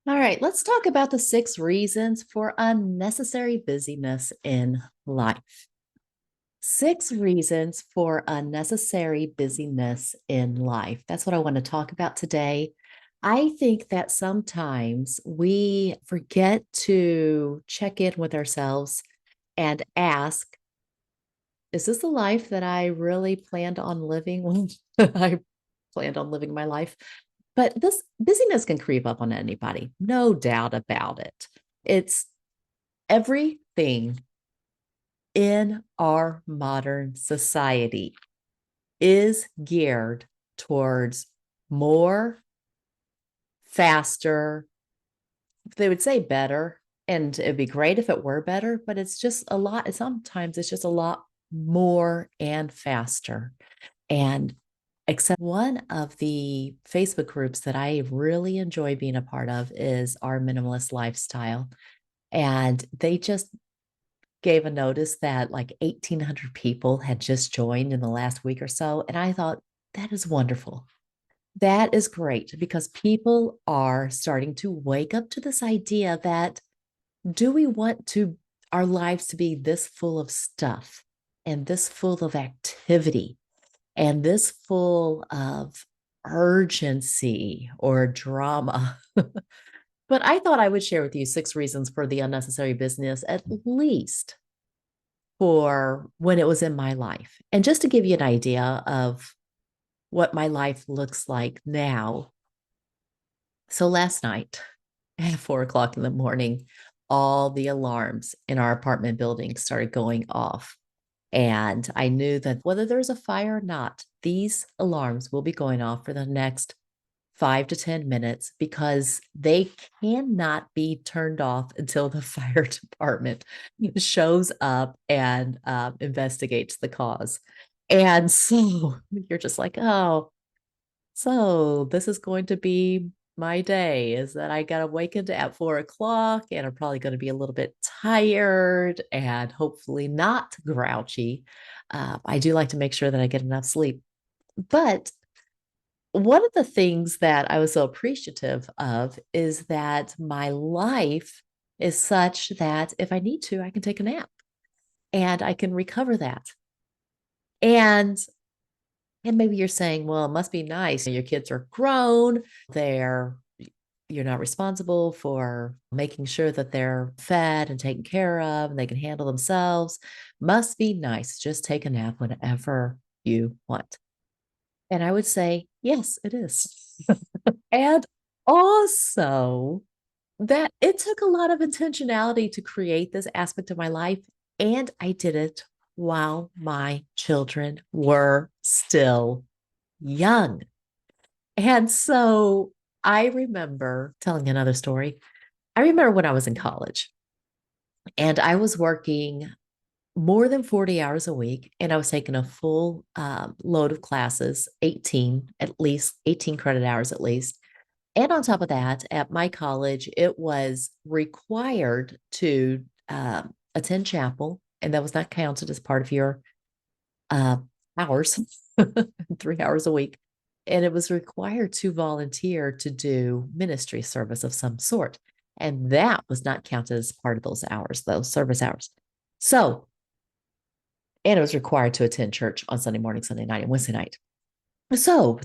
All right, let's talk about the 6 reasons for unnecessary busyness in life. 6 reasons for unnecessary busyness in life. That's what I want to talk about today. I think that sometimes we forget to check in with ourselves and ask, is this the life that I really planned on living when I planned on living my life? But this busyness can creep up on anybody, no doubt about it. It's everything in our modern society is geared towards more, faster. They would say better, and it'd be great if it were better, but it's just a lot. Sometimes it's just a lot more and faster. And except one of the Facebook groups that I really enjoy being a part of is our minimalist lifestyle. And they just gave a notice that like 1,800 people had just joined in the last week or so. And I thought, that is wonderful. That is great because people are starting to wake up to this idea that do we want to our lives to be this full of stuff and this full of activity and this full of urgency or drama? But I thought I would share with you 6 reasons for the unnecessary business, at least for when it was in my life. And just to give you an idea of what my life looks like now. So last night at 4 o'clock in the morning, all the alarms in our apartment building started going off. And I knew that whether there's a fire or not, these alarms will be going off for the next 5 to 10 minutes because they cannot be turned off until the fire department shows up and investigates the cause. And so you're just like, oh, so this is going to be my day is that I got awakened at 4 o'clock and I'm probably going to be a little bit tired and hopefully not grouchy. I do like to make sure that I get enough sleep. But one of the things that I was so appreciative of is that my life is such that if I need to, I can take a nap and I can recover that. And and maybe you're saying, well, it must be nice. Your kids are grown. They're you're not responsible for making sure that they're fed and taken care of and they can handle themselves. Must be nice. Just take a nap whenever you want. And I would say, yes, it is. And also that it took a lot of intentionality to create this aspect of my life. And I did it while my children were still young. And so I remember telling another story. I remember when I was in college and I was working more than 40 hours a week and I was taking a full load of classes, 18, at least 18 credit hours at least. And on top of that, at my college, it was required to attend chapel, and that was not counted as part of your uh, hours, 3 hours a week. And it was required to volunteer to do ministry service of some sort. And that was not counted as part of those hours, those service hours. So, and it was required to attend church on Sunday morning, Sunday night, and Wednesday night. So,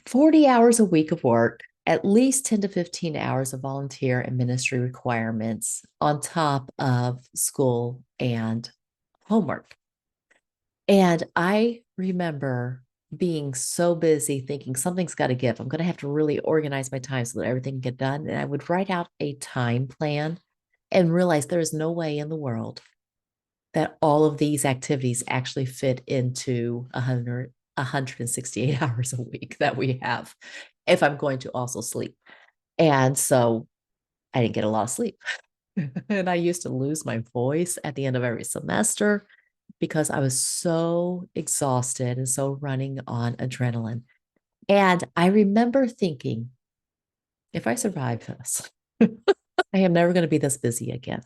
40 hours a week of work, at least 10 to 15 hours of volunteer and ministry requirements on top of school and homework. And I remember being so busy thinking something's got to give. I'm going to have to really organize my time so that everything can get done. And I would write out a time plan and realize there is no way in the world that all of these activities actually fit into 168 hours a week that we have if I'm going to also sleep. And so I didn't get a lot of sleep. And I used to lose my voice at the end of every semester because I was so exhausted and so running on adrenaline. And I remember thinking, if I survive this, I am never going to be this busy again.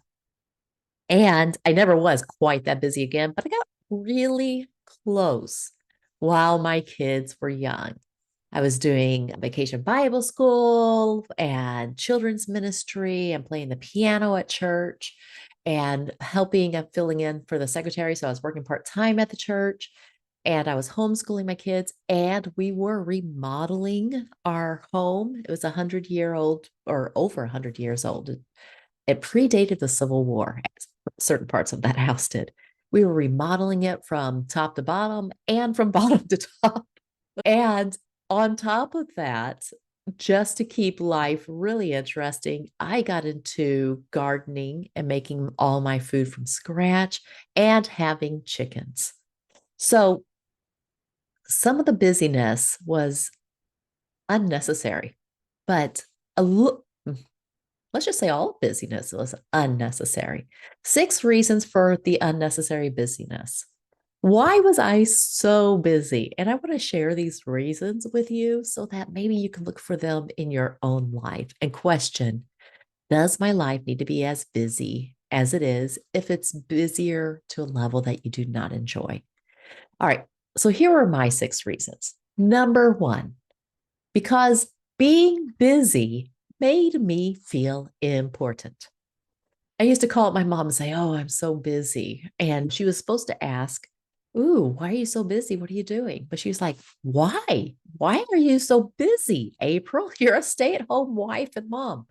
And I never was quite that busy again, but I got really close while my kids were young. I was doing vacation Bible school and children's ministry and playing the piano at church and helping and filling in for the secretary. So I was working part time at the church and I was homeschooling my kids and we were remodeling our home. It was 100-year-old or over 100 years old. It predated the Civil War, certain parts of that house did. We were remodeling it from top to bottom and from bottom to top. And on top of that, just to keep life really interesting, I got into gardening and making all my food from scratch and having chickens. So some of the busyness was unnecessary, but a let's just say all busyness was unnecessary. 6 reasons for the unnecessary busyness. Why was I so busy? And I want to share these reasons with you so that maybe you can look for them in your own life and question, does my life need to be as busy as it is if it's busier to a level that you do not enjoy? All right. So here are my 6 reasons. Number one, because being busy made me feel important. I used to call up my mom and say, "Oh, I'm so busy." And she was supposed to ask, "Ooh, why are you so busy? What are you doing?" But she was like, "Why? Why are you so busy, April? You're a stay-at-home wife and mom."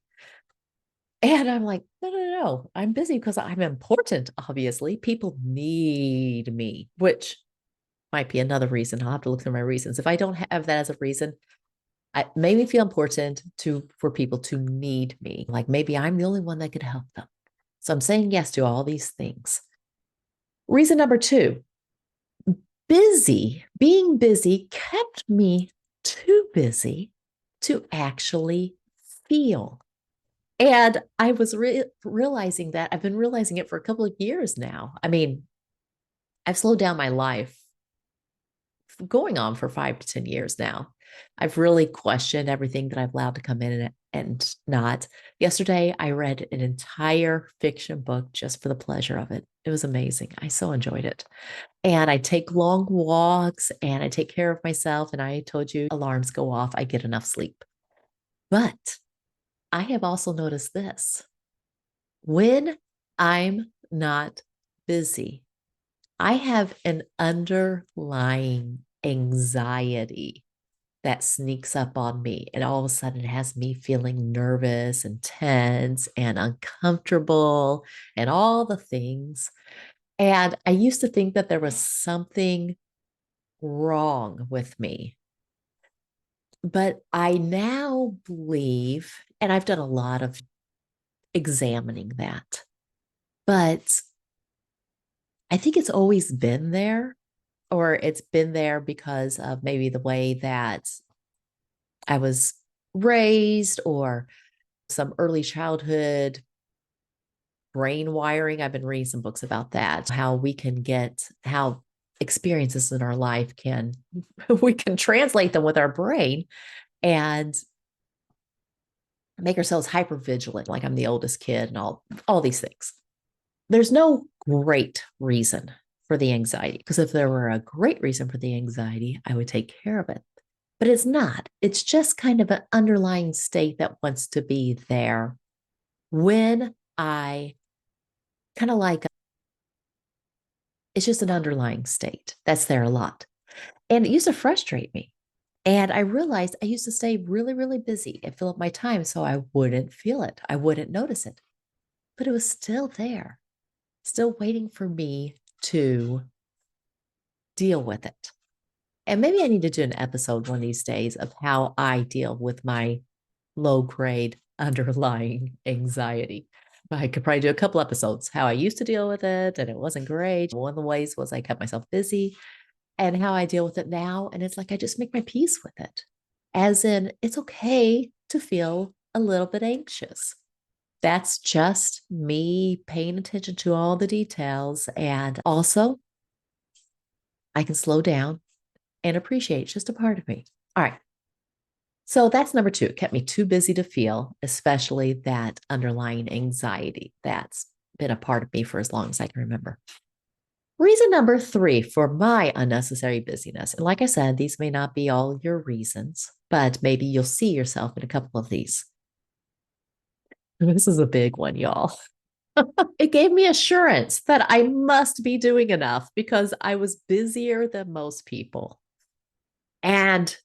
And I'm like, "No, no, no. I'm busy because I'm important, obviously. People need me," which might be another reason. I'll have to look through my reasons. If I don't have that as a reason, it made me feel important for people to need me. Like maybe I'm the only one that could help them. So I'm saying yes to all these things. Reason number two, being busy kept me too busy to actually feel. And I was realizing that I've been realizing it for a couple of years now. I mean, I've slowed down my life going on for 5 to 10 years now. I've really questioned everything that I've allowed to come in and not. Yesterday, I read an entire fiction book just for the pleasure of it. It was amazing. I so enjoyed it. And I take long walks and I take care of myself. And I told you, alarms go off, I get enough sleep. But I have also noticed this when I'm not busy, I have an underlying anxiety that sneaks up on me. And all of a sudden, it has me feeling nervous and tense and uncomfortable and all the things. And I used to think that there was something wrong with me. But I now believe, and I've done a lot of examining that, but I think it's always been there, or it's been there because of maybe the way that I was raised or some early childhood brain wiring. I've been reading some books about that, how we can get, how experiences in our life can, we can translate them with our brain and make ourselves hyper vigilant, like I'm the oldest kid and all these things. There's no great reason for the anxiety, because if there were a great reason for the anxiety, I would take care of it. But it's not. It's just kind of an underlying state that wants to be there when I kind of like it's just an underlying state that's there a lot. And it used to frustrate me. And I realized I used to stay really, really busy and fill up my time so I wouldn't feel it. I wouldn't notice it. But it was still there, still waiting for me to deal with it. And maybe I need to do an episode one of these days of how I deal with my low grade underlying anxiety. I could probably do a couple episodes how I used to deal with it and it wasn't great. One of the ways was I kept myself busy and how I deal with it now. And it's like I just make my peace with it, as in, it's okay to feel a little bit anxious. That's just me paying attention to all the details. And also, I can slow down and appreciate it's just a part of me. All right. So that's number two. It kept me too busy to feel, especially that underlying anxiety that's been a part of me for as long as I can remember. Reason number three for my unnecessary busyness. And like I said, these may not be all your reasons, but maybe you'll see yourself in a couple of these. This is a big one, y'all. It gave me assurance that I must be doing enough because I was busier than most people. And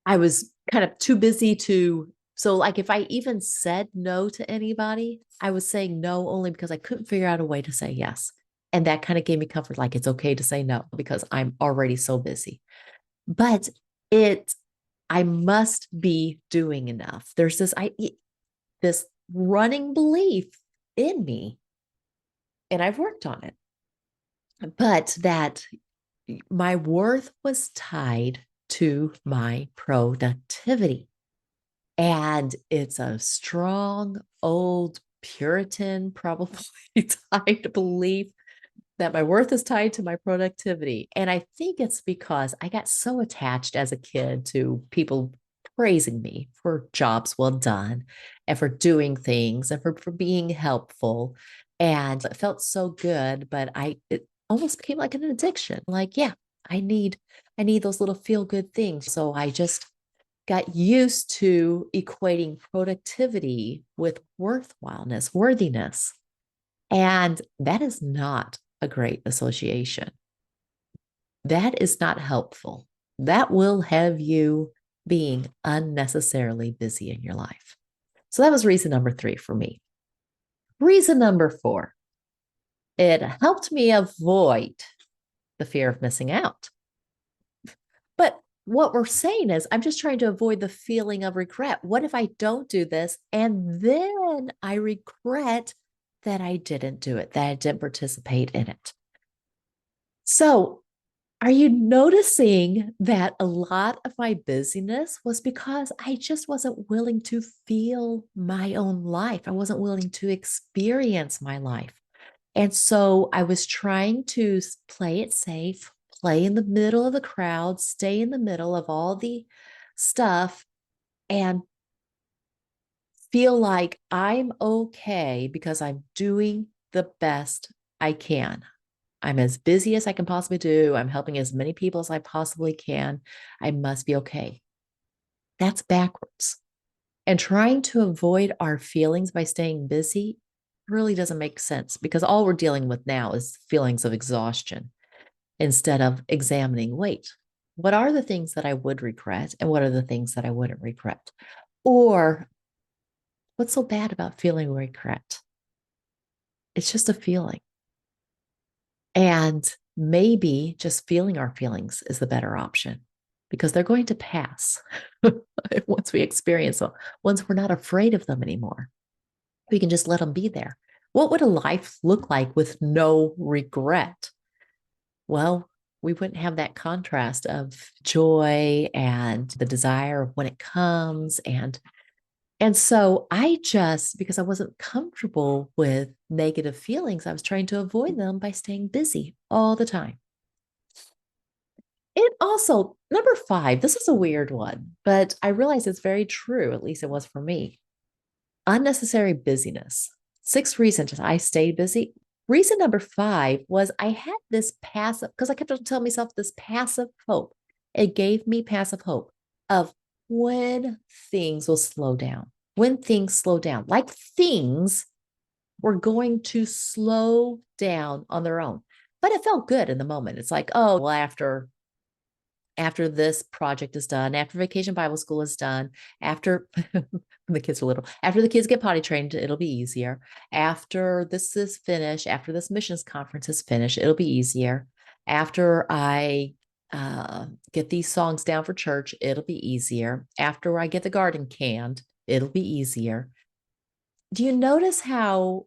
I was kind of too busy to. So, like, if I even said no to anybody, I was saying no only because I couldn't figure out a way to say yes. And that kind of gave me comfort, like, it's okay to say no because I'm already so busy. But it, I must be doing enough. There's this running belief in me, and I've worked on it, but that my worth was tied to my productivity. And it's a strong, old Puritan, probably tied belief that my worth is tied to my productivity. And I think it's because I got so attached as a kid to people praising me for jobs well done and for doing things and for being helpful. And it felt so good, but it almost became like an addiction. Like, yeah, I need those little feel good things. So I just got used to equating productivity with worthwhileness, worthiness. And that is not a great association. That is not helpful. That will have you being unnecessarily busy in your life. So that was reason number three for me. Reason number four, it helped me avoid the fear of missing out. But what we're saying is, I'm just trying to avoid the feeling of regret. What if I don't do this and then I regret that I didn't do it, that I didn't participate in it? So, are you noticing that a lot of my busyness was because I just wasn't willing to feel my own life? I wasn't willing to experience my life. And so I was trying to play it safe, play in the middle of the crowd, stay in the middle of all the stuff, and feel like I'm okay because I'm doing the best I can. I'm as busy as I can possibly do. I'm helping as many people as I possibly can. I must be okay. That's backwards. And trying to avoid our feelings by staying busy really doesn't make sense because all we're dealing with now is feelings of exhaustion instead of examining, wait, what are the things that I would regret and what are the things that I wouldn't regret? Or what's so bad about feeling regret? It's just a feeling. And maybe just feeling our feelings is the better option because they're going to pass once we experience them, once we're not afraid of them anymore. We can just let them be there. What would a life look like with no regret? Well, we wouldn't have that contrast of joy and the desire of when it comes. And so I just, because I wasn't comfortable with negative feelings, I was trying to avoid them by staying busy all the time. It also, number five, this is a weird one, but I realize it's very true. At least it was for me. Unnecessary busyness. Six reasons I stayed busy. Reason number five was I had this passive, because I kept on telling myself this passive hope. It gave me passive hope of when things will slow down, when things slow down, like things were going to slow down on their own. But it felt good in the moment. It's like, oh, well, after this project is done, after vacation Bible school is done, after the kids are little, after the kids get potty trained, it'll be easier. After this is finished, after this missions conference is finished, it'll be easier. After I get these songs down for church, it'll be easier. After I get the garden canned, it'll be easier. Do you notice how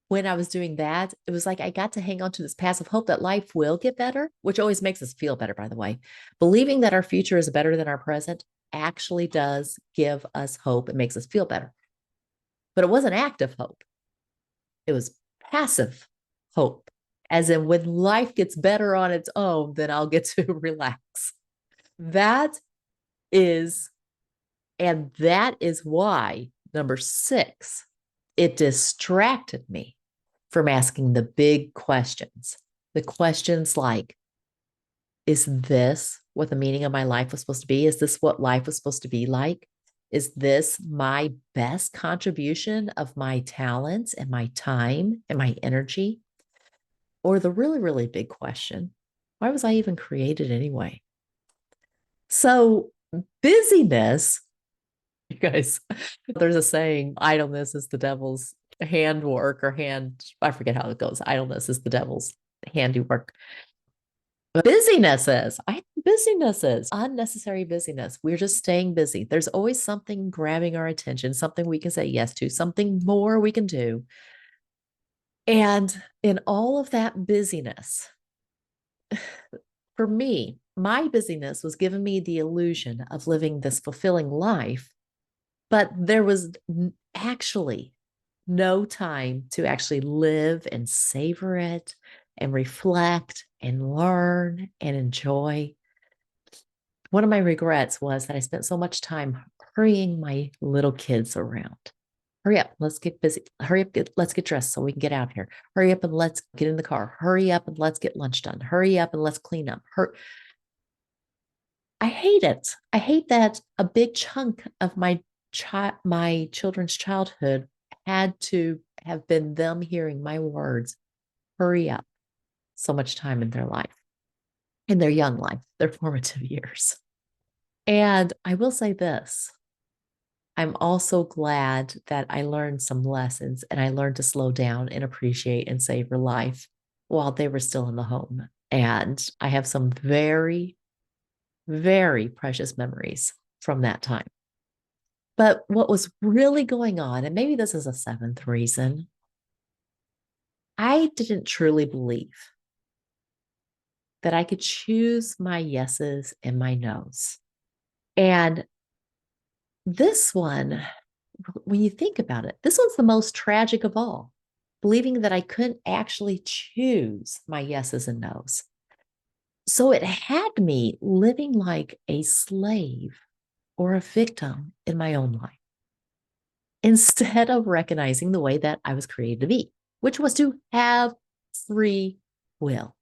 when I was doing that, it was like I got to hang on to this passive hope that life will get better, which always makes us feel better, by the way. Believing that our future is better than our present actually does give us hope. It makes us feel better. But it wasn't active hope, it was passive hope. As in, when life gets better on its own, then I'll get to relax. That is, and that is why number six, it distracted me from asking the big questions. The questions like, is this what the meaning of my life was supposed to be? Is this what life was supposed to be like? Is this my best contribution of my talents and my time and my energy? Or the really, really big question, why was I even created anyway? So, busyness, you guys, there's a saying, idleness is the devil's handwork or I forget how it goes. Idleness is the devil's handiwork. Busyness is, I think busyness is unnecessary busyness. We're just staying busy. There's always something grabbing our attention, something we can say yes to, something more we can do. And in all of that busyness, for me, my busyness was giving me the illusion of living this fulfilling life, but there was actually no time to actually live and savor it and reflect and learn and enjoy. One of my regrets was that I spent so much time hurrying my little kids around. Hurry up, let's get busy. Hurry up, let's get dressed so we can get out here. Hurry up and let's get in the car. Hurry up and let's get lunch done. Hurry up and let's clean up. I hate it. I hate that a big chunk of my children's childhood had to have been them hearing my words, hurry up, so much time in their life, in their young life, their formative years. And I will say this, I'm also glad that I learned some lessons and I learned to slow down and appreciate and savor life while they were still in the home. And I have some very, very precious memories from that time. But what was really going on, and maybe this is a seventh reason, I didn't truly believe that I could choose my yeses and my nos. And this one, when you think about it, this one's the most tragic of all, believing that I couldn't actually choose my yeses and nos. So it had me living like a slave or a victim in my own life instead of recognizing the way that I was created to be, which was to have free will.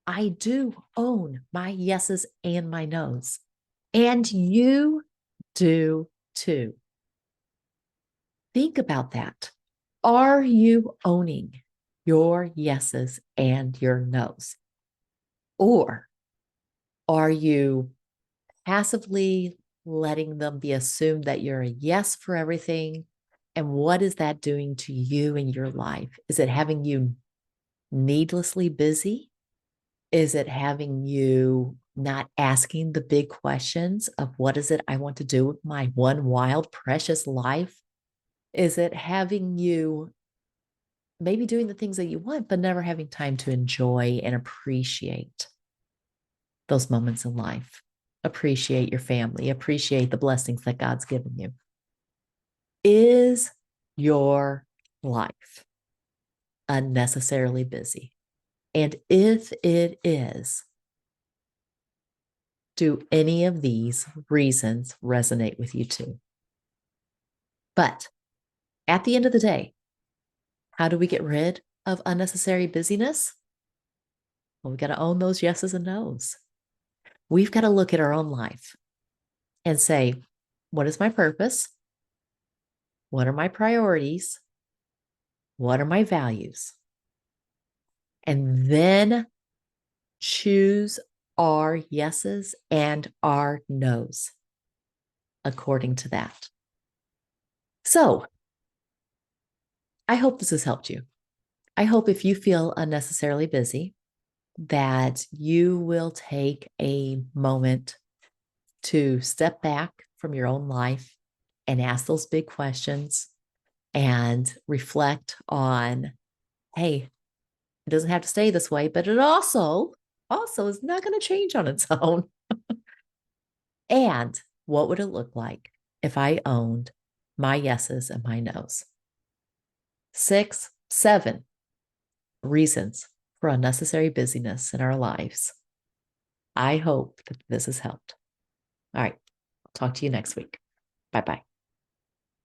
I do own my yeses and my nos, and you do too. Think about that. Are you owning your yeses and your nos? Or are you passively letting them be assumed that you're a yes for everything? And what is that doing to you in your life? Is it having you needlessly busy? Is it having you not asking the big questions of what is it I want to do with my one wild, precious life? Is it having you maybe doing the things that you want, but never having time to enjoy and appreciate those moments in life? Appreciate your family, appreciate the blessings that God's given you. Is your life unnecessarily busy? And if it is, do any of these reasons resonate with you too? But at the end of the day, how do we get rid of unnecessary busyness? Well, we got to own those yeses and nos. We've got to look at our own life and say, what is my purpose? What are my priorities? What are my values? And then choose our yeses and our nos according to that. So I hope this has helped you. I hope if you feel unnecessarily busy, that you will take a moment to step back from your own life and ask those big questions and reflect on, hey, it doesn't have to stay this way, but it also is not going to change on its own. And what would it look like if I owned my yeses and my nos? 6, 7 reasons for unnecessary busyness in our lives. I hope that this has helped. All right. I'll talk to you next week. Bye-bye.